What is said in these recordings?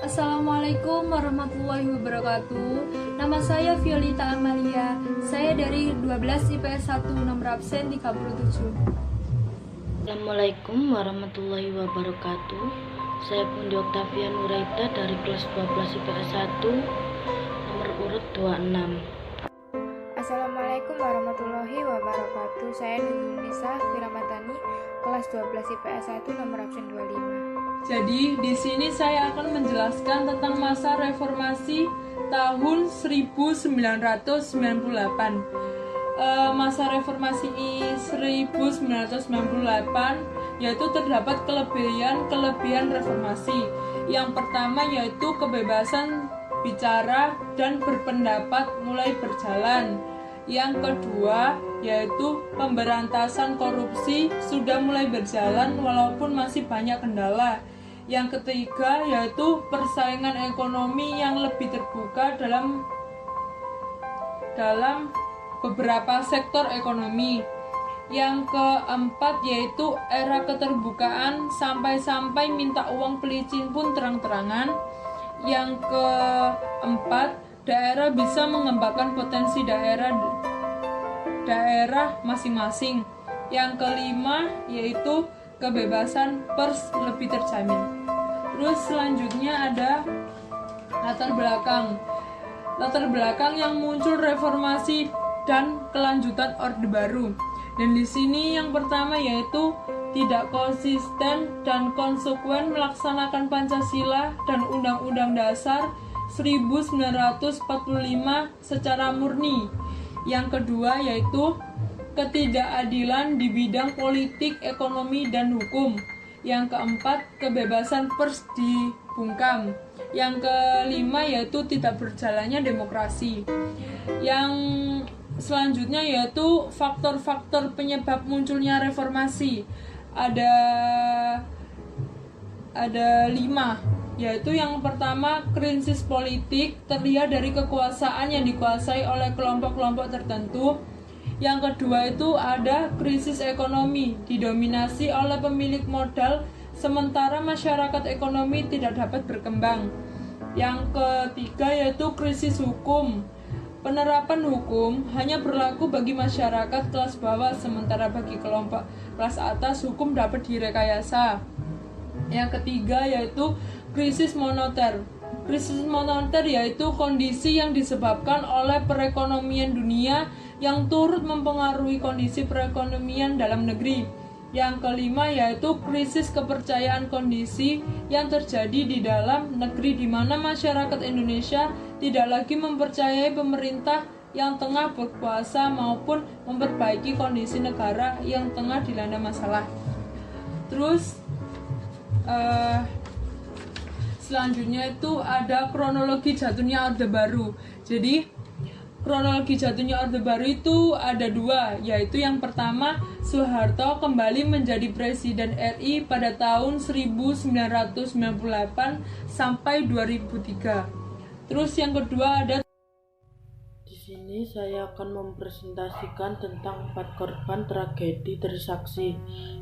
Assalamualaikum warahmatullahi wabarakatuh. Nama saya Violita Amalia. Saya dari 12 IPS 1 nomor absen 37. Assalamualaikum warahmatullahi wabarakatuh. Saya Pundi Oktavia Nuraita dari kelas 12 IPS 1 nomor urut 26. Assalamualaikum warahmatullahi wabarakatuh. Saya Nisa Firamadani, kelas 12 IPS 1 nomor absen 25. Jadi di sini saya akan menjelaskan tentang masa reformasi tahun 1998. Masa reformasi 1998 yaitu terdapat kelebihan reformasi. Yang pertama yaitu kebebasan bicara dan berpendapat mulai berjalan. Yang kedua yaitu pemberantasan korupsi sudah mulai berjalan walaupun masih banyak kendala. Yang ketiga yaitu persaingan ekonomi yang lebih terbuka dalam beberapa sektor ekonomi. Yang keempat yaitu era keterbukaan sampai minta uang pelicin pun terang-terangan. Yang keempat, daerah bisa mengembangkan potensi daerah masing-masing. Yang kelima yaitu kebebasan pers lebih terjamin. Terus selanjutnya ada latar belakang yang muncul reformasi dan kelanjutan Orde Baru. Dan di sini yang pertama yaitu tidak konsisten dan konsekuen melaksanakan Pancasila dan Undang-Undang Dasar 1945 secara murni. Yang kedua yaitu ketidakadilan di bidang politik, ekonomi, dan hukum. Yang keempat, kebebasan pers dibungkam. Yang kelima yaitu tidak berjalannya demokrasi. Yang selanjutnya yaitu faktor-faktor penyebab munculnya reformasi. Ada 5, yaitu yang pertama krisis politik terlihat dari kekuasaan yang dikuasai oleh kelompok-kelompok tertentu. Yang kedua itu ada krisis ekonomi didominasi oleh pemilik modal sementara masyarakat ekonomi tidak dapat berkembang. Yang ketiga yaitu krisis hukum. Penerapan hukum hanya berlaku bagi masyarakat kelas bawah sementara bagi kelompok kelas atas hukum dapat direkayasa. Yang ketiga yaitu krisis moneter. Krisis moneter yaitu kondisi yang disebabkan oleh perekonomian dunia yang turut mempengaruhi kondisi perekonomian dalam negeri. Yang kelima yaitu krisis kepercayaan kondisi yang terjadi di dalam negeri di mana masyarakat Indonesia tidak lagi mempercayai pemerintah yang tengah berkuasa maupun memperbaiki kondisi negara yang tengah dilanda masalah. Terus selanjutnya itu ada kronologi jatuhnya Orde Baru. Jadi kronologi jatuhnya Orde Baru itu ada 2, yaitu yang pertama Soeharto kembali menjadi Presiden RI pada tahun 1998 sampai 2003. Terus yang kedua ada Di sini saya akan mempresentasikan tentang 4 korban tragedi Trisakti,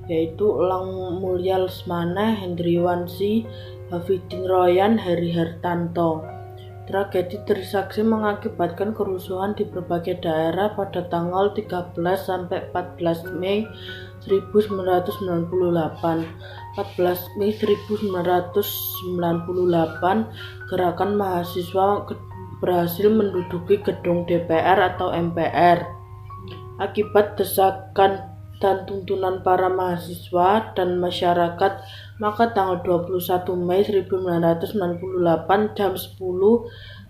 yaitu Elang Mulya Lesmana, Hendriwansi, Hafidin Royan, Heri Hartanto. Tragedi Trisakti mengakibatkan kerusuhan di berbagai daerah pada tanggal 13 sampai 14 Mei 1998. 14 Mei 1998, gerakan mahasiswa berhasil menduduki gedung DPR atau MPR. Akibat desakan dan tuntunan para mahasiswa dan masyarakat, maka tanggal 21 Mei 1998 jam 10,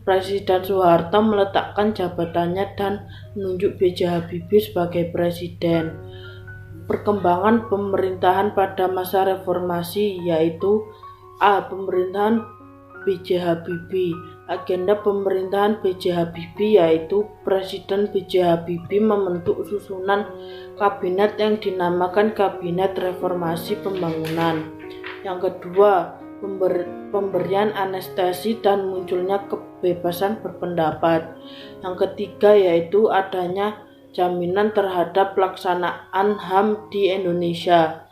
Presiden Soeharto meletakkan jabatannya dan menunjuk B.J. Habibie sebagai presiden. Perkembangan pemerintahan pada masa reformasi yaitu A. Pemerintahan B.J. Habibie. Agenda pemerintahan B.J. Habibie yaitu Presiden B.J. Habibie membentuk susunan kabinet yang dinamakan Kabinet Reformasi Pembangunan. Yang kedua, pemberian anestesi dan munculnya kebebasan berpendapat. Yang ketiga yaitu adanya jaminan terhadap pelaksanaan HAM di Indonesia.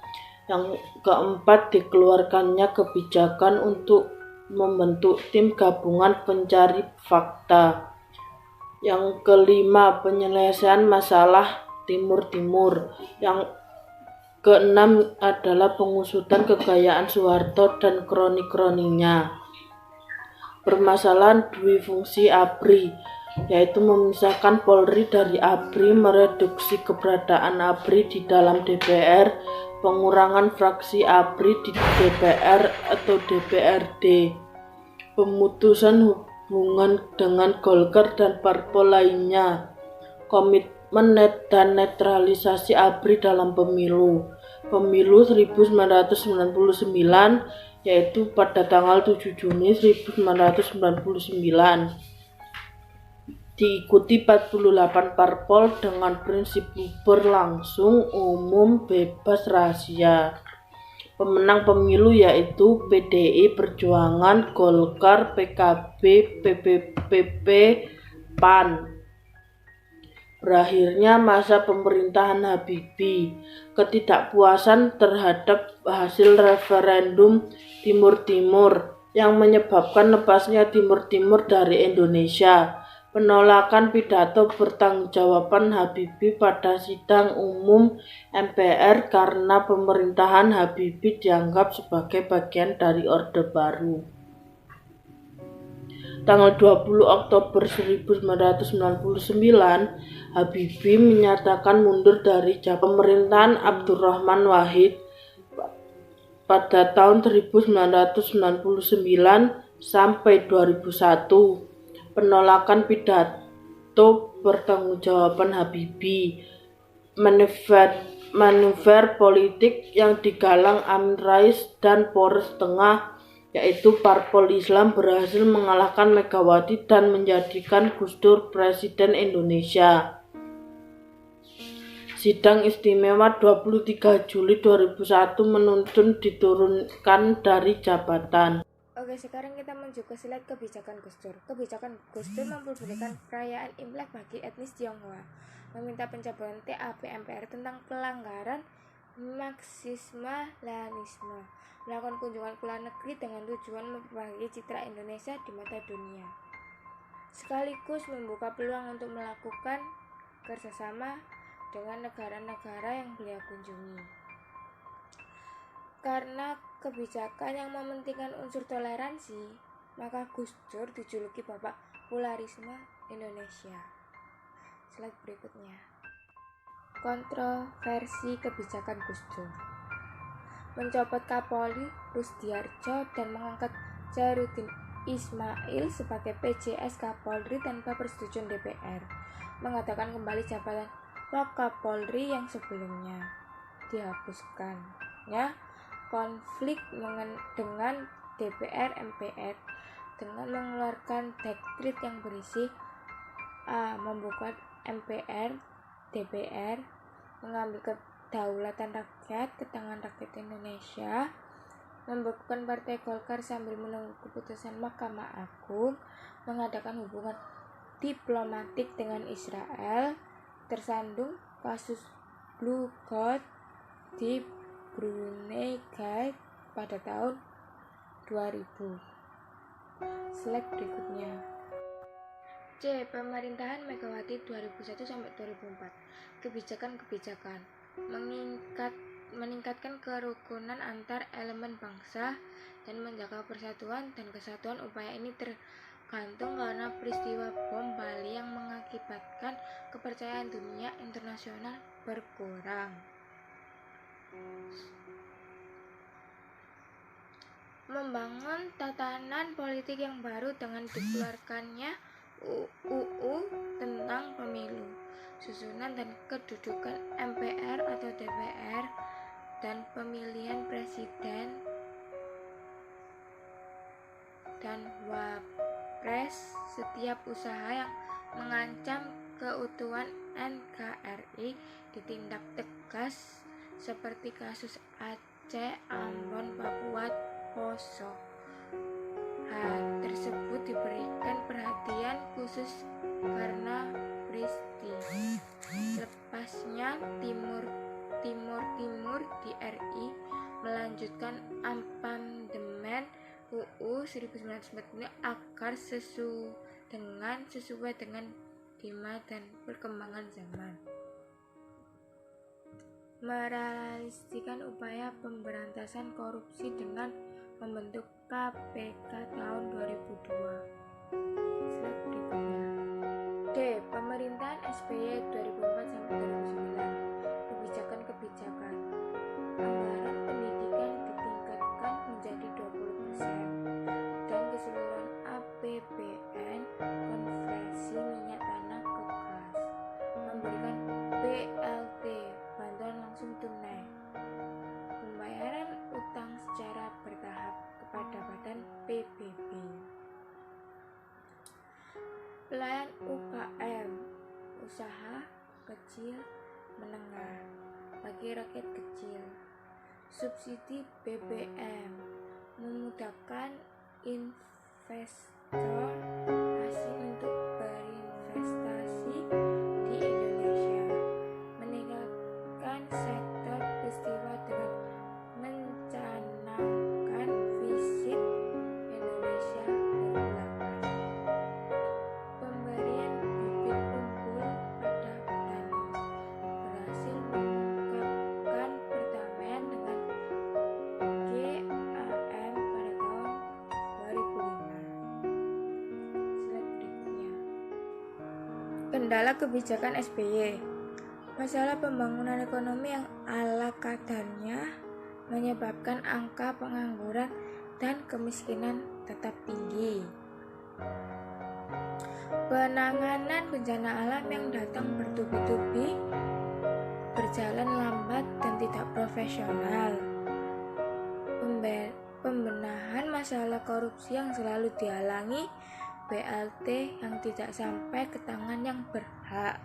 Yang keempat, dikeluarkannya kebijakan untuk membentuk tim gabungan pencari fakta. Yang kelima, penyelesaian masalah Timur-Timur. Yang keenam adalah pengusutan kekayaan Soeharto dan kroni-kroninya. Permasalahan duifungsi ABRI, yaitu memisahkan Polri dari ABRI, mereduksi keberadaan ABRI di dalam DPR, pengurangan fraksi ABRI di DPR atau DPRD, pemutusan hubungan dengan Golkar dan parpol lainnya, komitmen dan netralisasi ABRI dalam pemilu 1999, yaitu pada tanggal 7 Juni 1999. Diikuti 48 parpol dengan prinsip bubar langsung, umum, bebas, rahasia. Pemenang pemilu yaitu PDI Perjuangan, Golkar, PKB, PPP, PAN. Berakhirnya masa pemerintahan Habibie, ketidakpuasan terhadap hasil referendum Timur-Timur yang menyebabkan lepasnya Timur-Timur dari Indonesia, penolakan pidato pertanggungjawaban Habibie pada sidang umum MPR karena pemerintahan Habibie dianggap sebagai bagian dari Orde Baru. Tanggal 20 Oktober 1999, Habibie menyatakan mundur dari pemerintahan Abdurrahman Wahid pada tahun 1999 sampai 2001. Penolakan pidato pertanggungjawaban Habibie, manuver politik yang digalang Amin Rais dan Poros Tengah, yaitu Parpol Islam, berhasil mengalahkan Megawati dan menjadikan Gus Dur Presiden Indonesia. Sidang istimewa 23 Juli 2001 menuntun diturunkan dari jabatan. Oke, sekarang kita menuju ke slide kebijakan Gus Dur. Kebijakan Gus Dur memperbolehkan perayaan Imlek bagi etnis Tionghoa, meminta pencabutan TAP MPR tentang pelanggaran Marxisme-Leninisme, melakukan kunjungan ke luar negeri dengan tujuan memperbaiki citra Indonesia di mata dunia, sekaligus membuka peluang untuk melakukan kerjasama dengan negara-negara yang beliau kunjungi. Karena kebijakan yang mementingkan unsur toleransi, maka Gus Dur dijuluki Bapak Polarisme Indonesia. Slide berikutnya. Kontroversi kebijakan Gus Dur: mencopot Kapolri Rusdiardjo dan mengangkat Jairuddin Ismail sebagai PJS Kapolri tanpa persetujuan DPR, mengatakan kembali jabatan Wakapolri yang sebelumnya, dihapuskannya konflik dengan DPR MPR dengan mengeluarkan dekret yang berisi membuka MPR DPR mengambil kedaulatan rakyat ke tangan rakyat Indonesia, membekukan Partai Golkar sambil menunggu keputusan Mahkamah Agung, mengadakan hubungan diplomatik dengan Israel, tersandung kasus Blue Code di Brunei Guide pada tahun 2000. Slide berikutnya. C. Pemerintahan Megawati 2001-2004. Kebijakan-kebijakan meningkatkan kerukunan antar elemen bangsa dan menjaga persatuan dan kesatuan. Upaya ini tergantung karena peristiwa bom Bali yang mengakibatkan kepercayaan dunia internasional berkurang. Membangun tatanan politik yang baru dengan dikeluarkannya UU tentang pemilu, susunan dan kedudukan MPR atau DPR, dan pemilihan presiden dan wapres. Setiap usaha yang mengancam keutuhan NKRI ditindak tegas, seperti kasus Aceh, Ambon, Papua, Poso. Hal tersebut diberikan perhatian khusus karena lepasnya Timur di RI, melanjutkan amandemen UU 1945 agar sesuai dengan demand dan perkembangan zaman. Merealisasikan upaya pemberantasan korupsi dengan membentuk KPK tahun 2002. Slide berikutnya. D. Pemerintahan SBY 2004 sampai 2009. Kebijakan-kebijakan. Anggaran pendidikan ditingkatkan menjadi 20% dan keseluruhan APBN konversi minyak tanah ke gas. Memberikan BLT, bantuan langsung tunai. Pembayaran utang secara bertahap kepada badan PBB. Pelayan UKM, usaha kecil menengah bagi rakyat kecil. Subsidi BBM memudahkan investor asing untuk berinvestasi di Indonesia. Meninggalkan sektor peristiwa dengan mencanangkan visit Indonesia berlapas. Pemberian bibit unggul pada petani berhasil mengungkapkan perdamaian dengan GAM pada tahun 2005. Slide berikutnya. Kendala kebijakan SBY. Masalah pembangunan ekonomi yang ala kadarnya menyebabkan angka pengangguran dan kemiskinan tetap tinggi. Penanganan bencana alam yang datang bertubi-tubi berjalan lambat dan tidak profesional. Pembenahan masalah korupsi yang selalu dihalangi, BLT yang tidak sampai ke tangan yang berhak.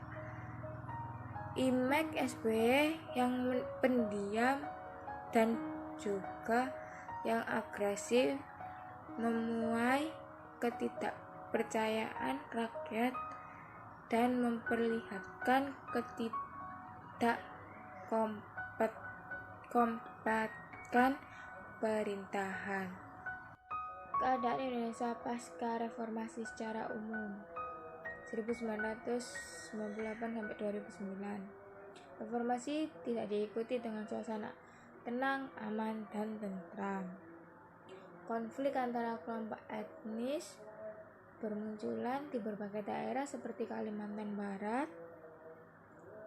Image SBY yang pendiam dan juga yang agresif memuai ketidakpercayaan rakyat dan memperlihatkan ketidakkompatan pemerintahan. Keadaan Indonesia pasca reformasi secara umum 1998 sampai 2009. Reformasi tidak diikuti dengan suasana tenang, aman, dan tentram. Konflik antara kelompok etnis bermunculan di berbagai daerah seperti Kalimantan Barat.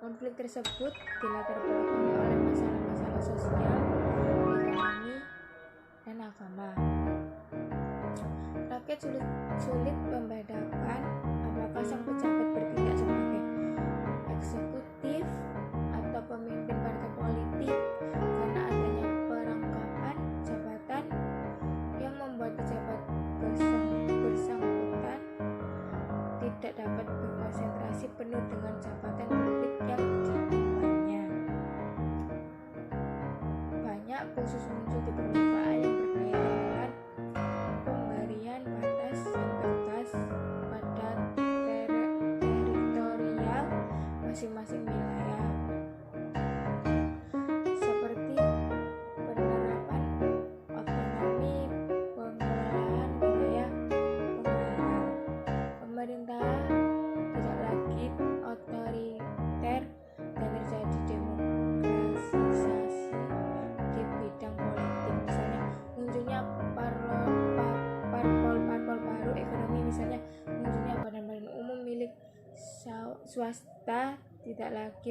Konflik tersebut dilatar belakangi oleh masalah-masalah sosial, ekonomi, dan agama. Rakyat sulit membedakan apakah sang pejabat bertindak sebagai eksekutif atau pemimpin partai politik karena adanya perangkapan jabatan yang membuat pejabat bersangkutan tidak dapat berkonsentrasi penuh dengan jabatan publik yang diembannya. Banyak kasus muncul di permukaan yang berkaitan dengan pemberian batas yang tegas pada teritorial masing-masing wilayah, seperti penerapan otonomi pengelolaan wilayah pemerintahan. Pemerintah tidak lagi otoriter dan terjadi demokratisasi di bidang politik, misalnya munculnya parpol baru, ekonomi misalnya munculnya badan-badan umum milik swasta tidak lagi